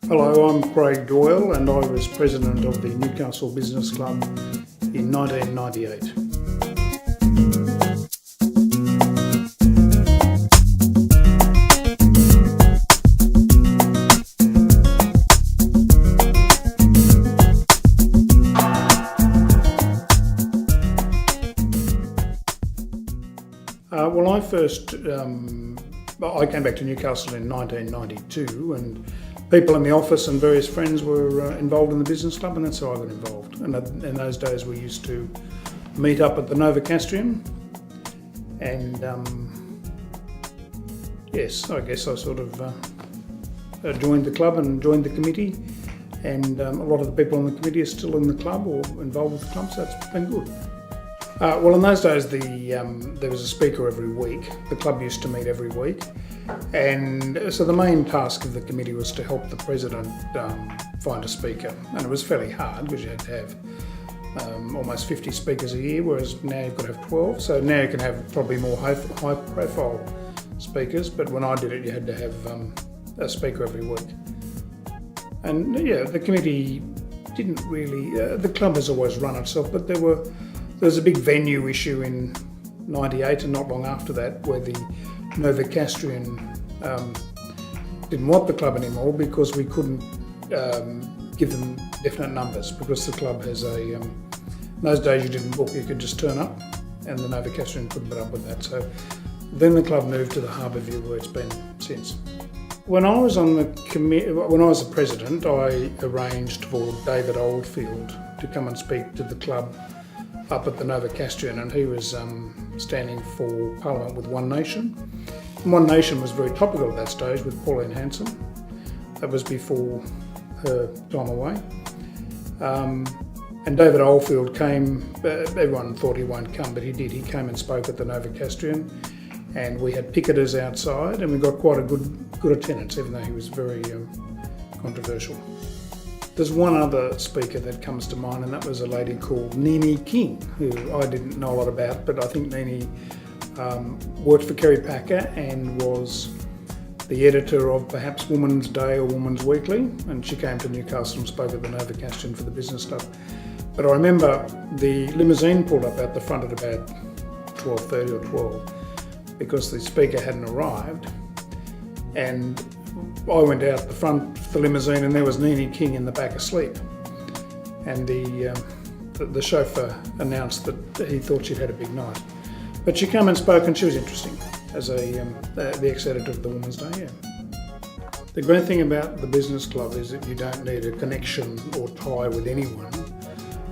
Hello, I'm Craig Doyle and I was president of the Newcastle Business Club in 1998. I came back to Newcastle in 1992 and people in the office and various friends were involved in the business club, and that's how I got involved. And in those days we used to meet up at the Newcastle, and yes, I guess I sort of joined the club and joined the committee, and a lot of the people on the committee are still in the club or involved with the club, so it's been good. Well, in those days there was a speaker every week. The club used to meet every week, and so the main task of the committee was to help the president find a speaker, and it was fairly hard because you had to have almost 50 speakers a year, whereas now you've got to have 12. So now you can have probably more high-profile speakers, but when I did it, you had to have a speaker every week. And yeah, the committee didn't really. The club has always run itself, but there was a big venue issue in '98 and not long after that, where the Newcastle didn't want the club anymore because we couldn't give them definite numbers, because the club has in those days you didn't book, you could just turn up, and the Newcastle couldn't put up with that. So then the club moved to the Harbour View, where it's been since. When I was on the when I was the president, I arranged for David Oldfield to come and speak to the club up at the Newcastle, and he was standing for Parliament with One Nation. And One Nation was very topical at that stage with Pauline Hanson. That was before her time away. And David Oldfield came, everyone thought he won't come, but he did. He came and spoke at the Newcastle, and we had picketers outside, and we got quite a good attendance, even though he was very controversial. There's one other speaker that comes to mind, and that was a lady called Nene King, who I didn't know a lot about, but I think Nene worked for Kerry Packer and was the editor of perhaps Woman's Day or Woman's Weekly, and she came to Newcastle and spoke at the Newcastle for the business stuff. But I remember the limousine pulled up out the front at about 12:30 or 12 because the speaker hadn't arrived, and I went out the front of the limousine and there was Nene King in the back asleep, and the chauffeur announced that he thought she'd had a big night. But she came and spoke, and she was interesting as the ex-editor of the Woman's Day. Yeah. The great thing about the business club is that you don't need a connection or tie with anyone.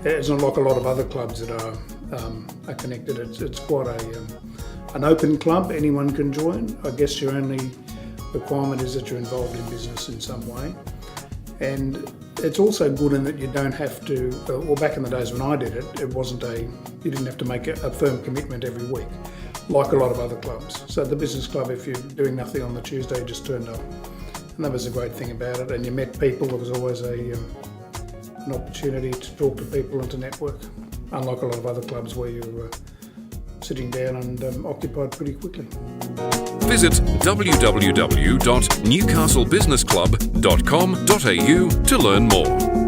It's not like a lot of other clubs that are connected. It's quite an open club. Anyone can join. I guess your only requirement is that you're involved in business in some way, and it's also good in that you don't have to. Well, back in the days when I did it, you didn't have to make a firm commitment every week, like a lot of other clubs. So the business club, if you're doing nothing on the Tuesday, you just turned up, and that was a great thing about it. And you met people. There was always an opportunity to talk to people and to network, unlike a lot of other clubs where you're sitting down and occupied pretty quickly. Visit www.newcastlebusinessclub.com.au to learn more.